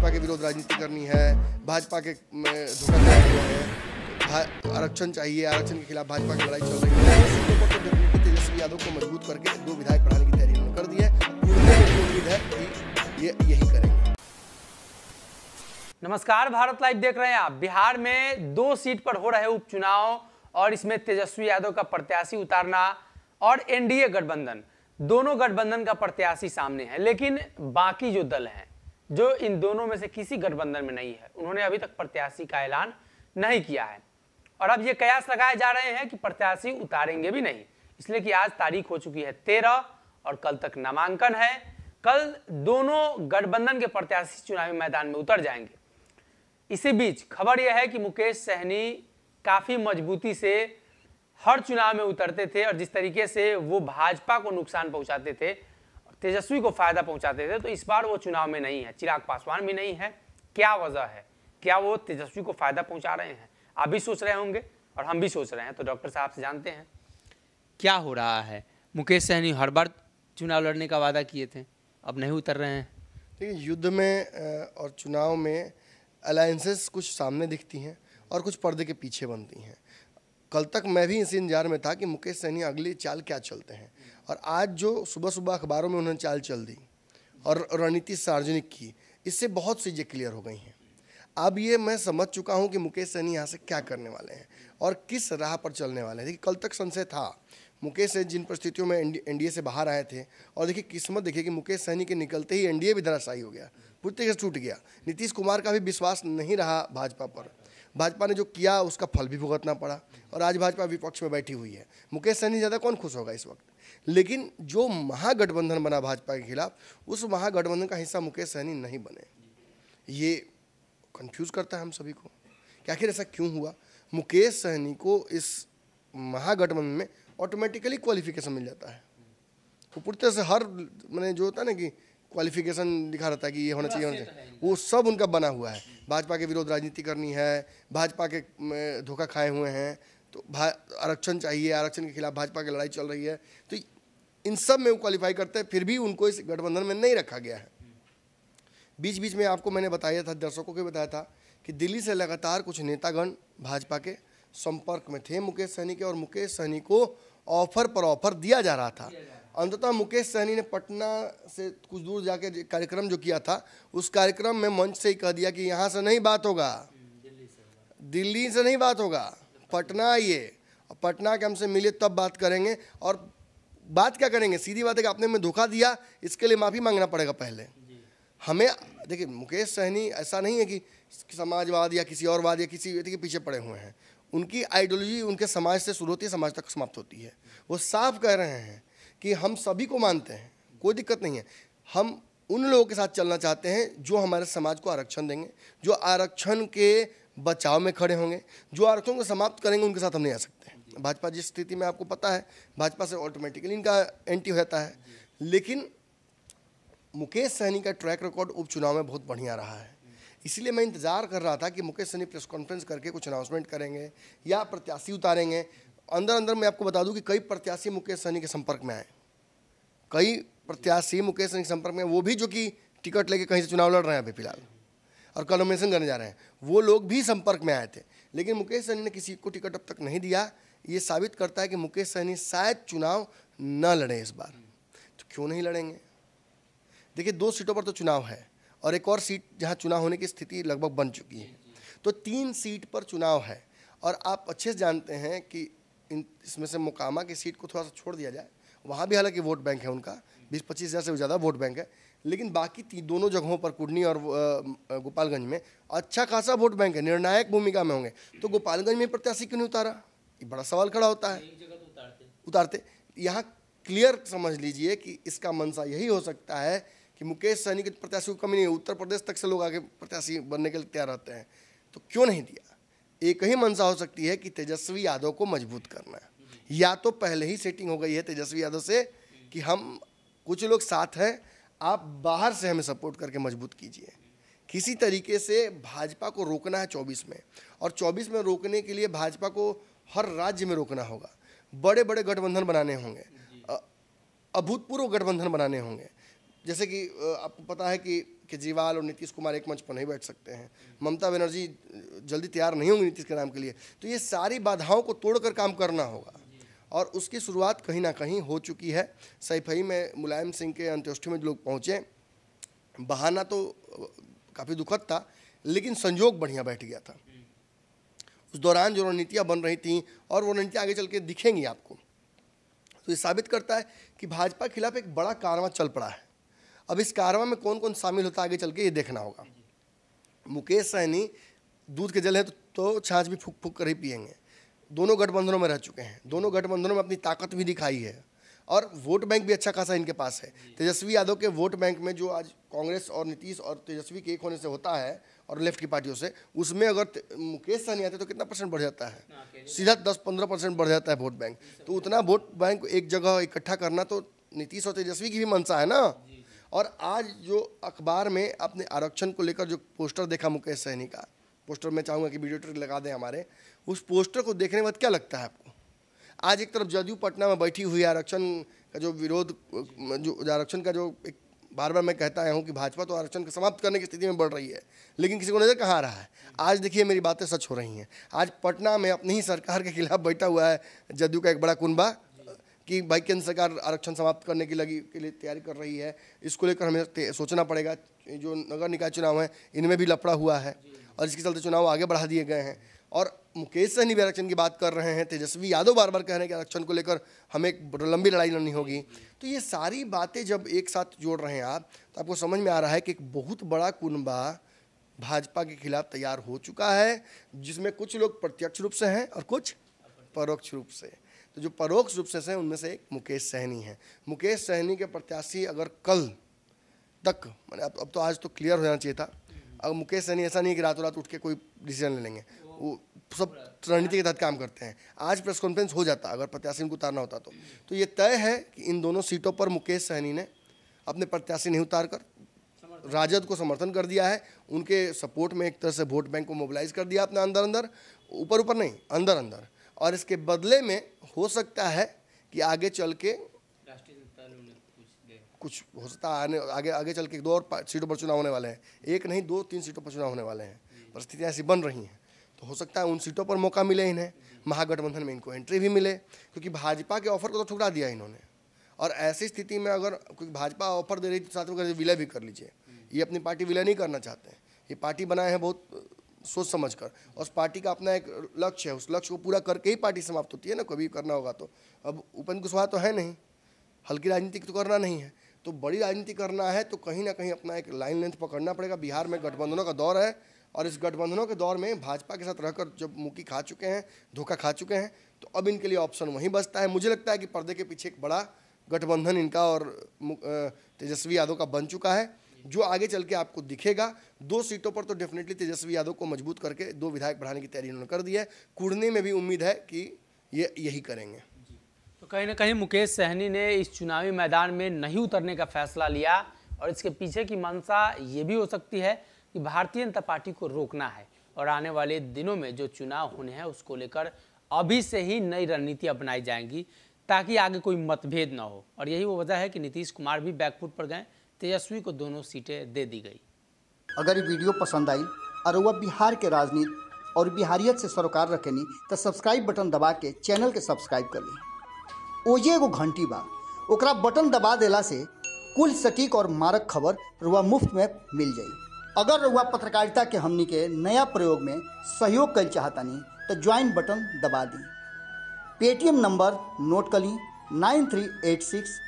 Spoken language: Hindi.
भाजपा के विरोध राजनीति करनी है, भाजपा के धोखा है, आरक्षण चाहिए, आरक्षण के खिलाफ भाजपा की लड़ाई चल रही है। सीटों पर तो डेफिनेटली तेजस्वी यादव को मजबूत करके 2 विधायक बढ़ाने की तैयारी उन्होंने कर दी है। उम्मीद है कि ये यही करेंगे। नमस्कार, भारत लाइव देख रहे हैं आप। बिहार में 2 सीट पर हो रहे उपचुनाव और इसमें तेजस्वी यादव का प्रत्याशी उतारना और एनडीए गठबंधन, दोनों गठबंधन का प्रत्याशी सामने है। लेकिन बाकी जो दल हैं जो इन दोनों में से किसी गठबंधन में नहीं है, उन्होंने अभी तक प्रत्याशी का ऐलान नहीं किया है। और अब ये कयास लगाए जा रहे हैं कि प्रत्याशी उतारेंगे भी नहीं, इसलिए कि आज तारीख हो चुकी है 13 और कल तक नामांकन है। कल दोनों गठबंधन के प्रत्याशी चुनावी मैदान में उतर जाएंगे। इसी बीच खबर यह है कि मुकेश सहनी काफी मजबूती से हर चुनाव में उतरते थे और जिस तरीके से वो भाजपा को नुकसान पहुंचाते थे, तेजस्वी को फायदा पहुंचाते थे, तो इस बार वो चुनाव में नहीं है। चिराग पासवान भी नहीं है। क्या वजह है? क्या वो तेजस्वी को फायदा पहुंचा रहे हैं? आप भी सोच रहे होंगे और हम भी सोच रहे हैं, तो डॉक्टर साहब से जानते हैं क्या हो रहा है। मुकेश सहनी हर बार चुनाव लड़ने का वादा किए थे, अब नहीं उतर रहे हैं। देखिए, युद्ध में और चुनाव में अलायंसेस कुछ सामने दिखती हैं और कुछ पर्दे के पीछे बनती हैं। कल तक मैं भी इसी इंतजार में था कि मुकेश सहनी अगली चाल क्या चलते हैं, और आज जो सुबह सुबह अखबारों में उन्होंने चाल चल दी और रणनीति सार्वजनिक की, इससे बहुत सी चीज़ें क्लियर हो गई हैं। अब ये मैं समझ चुका हूँ कि मुकेश सहनी यहाँ से क्या करने वाले हैं और किस राह पर चलने वाले हैं। देखिए, कल तक संशय था मुकेश सहनी जिन परिस्थितियों में एनडीए से बाहर आए थे, और देखिए किस्मत देखिए कि मुकेश सहनी के निकलते ही एनडीए भी धराशायी हो गया, पूरी तरीके से टूट गया। नीतीश कुमार का भी विश्वास नहीं रहा भाजपा पर, भाजपा ने जो किया उसका फल भी भुगतना पड़ा, और आज भाजपा विपक्ष में बैठी हुई है। मुकेश सहनी ज़्यादा कौन खुश होगा इस वक्त? लेकिन जो महागठबंधन बना भाजपा के खिलाफ, उस महागठबंधन का हिस्सा मुकेश सहनी नहीं बने, ये कंफ्यूज करता है हम सभी को कि आखिर ऐसा क्यों हुआ। मुकेश सहनी को इस महागठबंधन में ऑटोमेटिकली क्वालिफिकेशन मिल जाता है। वो पूरी तरह से हर मैंने जो होता है ना कि क्वालिफिकेशन दिखा रहता है कि ये होना चाहिए, वो सब उनका बना हुआ है। भाजपा के विरोध राजनीति करनी है, भाजपा के धोखा खाए हुए हैं, तो आरक्षण चाहिए, आरक्षण के खिलाफ भाजपा की लड़ाई चल रही है, तो इन सब में वो क्वालिफाई करते हैं। फिर भी उनको इस गठबंधन में नहीं रखा गया है। बीच बीच में आपको मैंने बताया था, दर्शकों को बताया था कि दिल्ली से लगातार कुछ नेतागण भाजपा के संपर्क में थे मुकेश सहनी के, और मुकेश सहनी को ऑफर पर ऑफर दिया जा रहा था। अंततः मुकेश सहनी ने पटना से कुछ दूर जाके कार्यक्रम जो किया था, उस कार्यक्रम में मंच से ही कह दिया कि यहाँ से नहीं बात होगा, दिल्ली से नहीं बात होगा, पटना आइए, और पटना के हमसे मिले तब बात करेंगे। और बात क्या करेंगे? सीधी बात है कि आपने हमें धोखा दिया, इसके लिए माफ़ी मांगना पड़ेगा पहले हमें। देखिए, मुकेश सहनी ऐसा नहीं है कि समाजवाद या किसी और वाद या किसी व्यक्ति के पीछे पड़े हुए हैं। उनकी आइडियोलॉजी उनके समाज से शुरू होती है, समाज तक समाप्त होती है। वो साफ कह रहे हैं कि हम सभी को मानते हैं, कोई दिक्कत नहीं है, हम उन लोगों के साथ चलना चाहते हैं जो हमारे समाज को आरक्षण देंगे, जो आरक्षण के बचाव में खड़े होंगे, जो आरक्षण को समाप्त करेंगे, उनके साथ हम नहीं आ सकते। भाजपा जिस स्थिति में आपको पता है, भाजपा से ऑटोमेटिकली इनका एंटी होता है। लेकिन मुकेश सहनी का ट्रैक रिकॉर्ड उपचुनाव में बहुत बढ़िया रहा है, इसलिए मैं इंतजार कर रहा था कि मुकेश सहनी प्रेस कॉन्फ्रेंस करके कुछ अनाउंसमेंट करेंगे या प्रत्याशी उतारेंगे। अंदर अंदर मैं आपको बता दूं कि कई प्रत्याशी मुकेश सहनी के संपर्क में आए, कई प्रत्याशी मुकेश सहनी के संपर्क में, वो भी जो कि टिकट लेके कहीं से चुनाव लड़ रहे हैं अभी फिलहाल और कल नॉमिनेशन करने जा रहे हैं, वो लोग भी संपर्क में आए थे। लेकिन मुकेश सहनी ने किसी को टिकट अब तक नहीं दिया। ये साबित करता है कि मुकेश सहनी शायद चुनाव न लड़े इस बार। तो क्यों नहीं लड़ेंगे? देखिए, 2 सीटों पर तो चुनाव है और एक और सीट जहां चुनाव होने की स्थिति लगभग बन चुकी है, तो 3 सीट पर चुनाव है। और आप अच्छे से जानते हैं कि इसमें से मोकामा की सीट को थोड़ा सा छोड़ दिया जाए, वहाँ भी हालांकि वोट बैंक है उनका, 20-25 हज़ार से ज़्यादा वोट बैंक है, लेकिन बाकी दोनों जगहों पर कुर्नी और गोपालगंज में अच्छा खासा वोट बैंक है, निर्णायक भूमिका में होंगे। तो गोपालगंज में प्रत्याशी क्यों नहीं उतारा? ये बड़ा सवाल खड़ा होता है। उतारते यहाँ क्लियर समझ लीजिए कि इसका मंशा यही हो सकता है कि मुकेश सहनी के प्रत्याशी को कमी नहीं है, उत्तर प्रदेश तक से लोग आगे प्रत्याशी बनने के लिए तैयार रहते हैं, तो क्यों नहीं दिया? एक ही मंशा हो सकती है कि तेजस्वी यादव को मजबूत करना है, या तो पहले ही सेटिंग हो गई है तेजस्वी यादव से कि हम कुछ लोग साथ हैं, आप बाहर से हमें सपोर्ट करके मजबूत कीजिए। किसी तरीके से भाजपा को रोकना है 24 में, और 24 में रोकने के लिए भाजपा को हर राज्य में रोकना होगा, बड़े बड़े गठबंधन बनाने होंगे, अभूतपूर्व गठबंधन बनाने होंगे। जैसे कि आपको पता है कि केजरीवाल और नीतीश कुमार एक मंच पर नहीं बैठ सकते हैं, ममता बनर्जी जल्दी तैयार नहीं होंगी नीतीश के नाम के लिए, तो ये सारी बाधाओं को तोड़कर काम करना होगा और उसकी शुरुआत कहीं ना कहीं हो चुकी है। सैफई में मुलायम सिंह के अंत्येष्टि में जो लोग पहुँचे, बहाना तो काफ़ी दुखद था लेकिन संयोग बढ़िया बैठ गया था। उस दौरान जो रणनीतियाँ बन रही थीं और वो रणनीतियाँ आगे चल के दिखेंगी आपको, तो ये साबित करता है कि भाजपा के खिलाफ एक बड़ा कारवां चल पड़ा है। अब इस कारवां में कौन कौन शामिल होता है आगे चल के ये देखना होगा। मुकेश सहनी दूध के जल है तो छाछ भी फूक फूक कर ही पिएंगे। दोनों गठबंधनों में रह चुके हैं, दोनों गठबंधनों में अपनी ताकत भी दिखाई है और वोट बैंक भी अच्छा खासा इनके पास है। तेजस्वी यादव के वोट बैंक में जो आज कांग्रेस और नीतीश और तेजस्वी के एक होने से होता है और लेफ्ट की पार्टियों से, उसमें अगर मुकेश सहनी आते तो कितना परसेंट बढ़ जाता है? सीधा 10-15% बढ़ जाता है वोट बैंक। तो उतना वोट बैंक एक जगह इकट्ठा करना तो नीतीश और तेजस्वी की भी मंशा है ना। और आज जो अखबार में अपने आरक्षण को लेकर जो पोस्टर देखा मुकेश सहनी का, पोस्टर मैं चाहूँगा कि वीडियो ट्रिक लगा दें हमारे, उस पोस्टर को देखने के बाद क्या लगता है आपको? आज एक तरफ जदयू पटना में बैठी हुई आरक्षण का जो विरोध, जो आरक्षण का जो एक बार बार मैं कहता आया हूँ कि भाजपा तो आरक्षण को समाप्त करने की स्थिति में बढ़ रही है, लेकिन किसी को नजर कहाँ आ रहा है। आज देखिए मेरी बातें सच हो रही हैं। आज पटना में अपनी ही सरकार के खिलाफ बैठा हुआ है जदयू का एक बड़ा कुनबा कि भाई केंद्र सरकार आरक्षण समाप्त करने की के लिए तैयारी कर रही है। इसको लेकर हमें सोचना पड़ेगा। जो नगर निकाय चुनाव हैं इनमें भी लफड़ा हुआ है और इसके चलते चुनाव आगे बढ़ा दिए गए हैं। और मुकेश सहनी भी आरक्षण की बात कर रहे हैं, तेजस्वी यादव बार बार कह रहे हैं कि आरक्षण को लेकर हमें एक लंबी लड़ाई लड़नी होगी। तो ये सारी बातें जब एक साथ जोड़ रहे हैं आप, तो आपको समझ में आ रहा है कि एक बहुत बड़ा कुनबा भाजपा के खिलाफ तैयार हो चुका है, जिसमें कुछ लोग प्रत्यक्ष रूप से हैं और कुछ परोक्ष रूप से। तो जो परोक्ष रूप से हैं उनमें से एक मुकेश सहनी है। मुकेश सहनी के प्रत्याशी अगर कल तक, मैंने अब तो आज तो क्लियर हो जाना चाहिए था, अगर मुकेश सहनी ऐसा नहीं कि रातों रात उठ के कोई डिसीजन ले लेंगे, वो सब रणनीति के तहत काम करते हैं। आज प्रेस कॉन्फ्रेंस हो जाता अगर प्रत्याशी को उतारना होता तो ये तय है कि इन दोनों सीटों पर मुकेश सहनी ने अपने प्रत्याशी नहीं उतार कर राजद को समर्थन कर दिया है। उनके सपोर्ट में एक तरह से वोट बैंक को मोबिलाइज कर दिया अपने अंदर अंदर, ऊपर ऊपर नहीं, अंदर अंदर। और इसके बदले में हो सकता है कि आगे चल के कुछ हो सकता है, आगे चल के 2 और सीटों पर चुनाव होने वाले हैं। 1 नहीं 2-3 सीटों पर चुनाव होने वाले हैं। परिस्थितियाँ ऐसी बन रही हैं तो हो सकता है उन सीटों पर मौका मिले इन्हें, महागठबंधन में इनको एंट्री भी मिले, क्योंकि भाजपा के ऑफर को तो ठुकरा दिया इन्होंने। और ऐसी स्थिति में अगर क्योंकि भाजपा ऑफर दे रही तो साथ में विलय भी कर लीजिए। ये अपनी पार्टी विलय नहीं करना चाहते हैं, ये पार्टी बनाए हैं बहुत सोच समझ कर, और उस पार्टी का अपना एक लक्ष्य है, उस लक्ष्य को पूरा करके ही पार्टी समाप्त होती है ना, कभी करना होगा तो। अब उपेंद्र कुशवाहा तो है नहीं, हल्की राजनीति तो करना नहीं है, तो बड़ी राजनीति करना है तो कहीं ना कहीं अपना एक लाइन लेंथ पकड़ना पड़ेगा। बिहार में गठबंधनों का दौर है और इस गठबंधनों के दौर में भाजपा के साथ रहकर जब मुक्की खा चुके हैं, धोखा खा चुके हैं, तो अब इनके लिए ऑप्शन वहीं बचता है। मुझे लगता है कि पर्दे के पीछे एक बड़ा गठबंधन इनका और तेजस्वी यादव का बन चुका है, जो आगे चल के आपको दिखेगा। 2 सीटों पर तो डेफिनेटली तेजस्वी यादव को मजबूत करके 2 विधायक बढ़ाने की तैयारी उन्होंने कर दी है। कुड़ने में भी उम्मीद है कि ये यही करेंगे। तो कहीं ना कहीं मुकेश सहनी ने इस चुनावी मैदान में नहीं उतरने का फैसला लिया और इसके पीछे की मंशा ये भी हो सकती है कि भारतीय जनता पार्टी को रोकना है और आने वाले दिनों में जो चुनाव होने हैं उसको लेकर अभी से ही नई रणनीति अपनाई जाएंगी ताकि आगे कोई मतभेद ना हो। और यही वो वजह है कि नीतीश कुमार भी बैकफुट पर गए, तेजस्वी को दोनों सीटें दे दी गई। अगर ये वीडियो पसंद आई और वह बिहार के राजनीति और बिहारियत से सरोकार रखेनी तो सब्सक्राइब बटन दबा के चैनल के सब्सक्राइब कर ली। ओजे एगो घंटी बा, ओकरा बटन दबा देला से कुल सटीक और मारक खबर रुआ मुफ्त में मिल जाई। अगर रुआ पत्रकारिता के हमनी के नया प्रयोग में सहयोग कर चाहतानी तो ज्वाइन बटन दबा दी। पेटीएम नंबर नोट कर ली 9386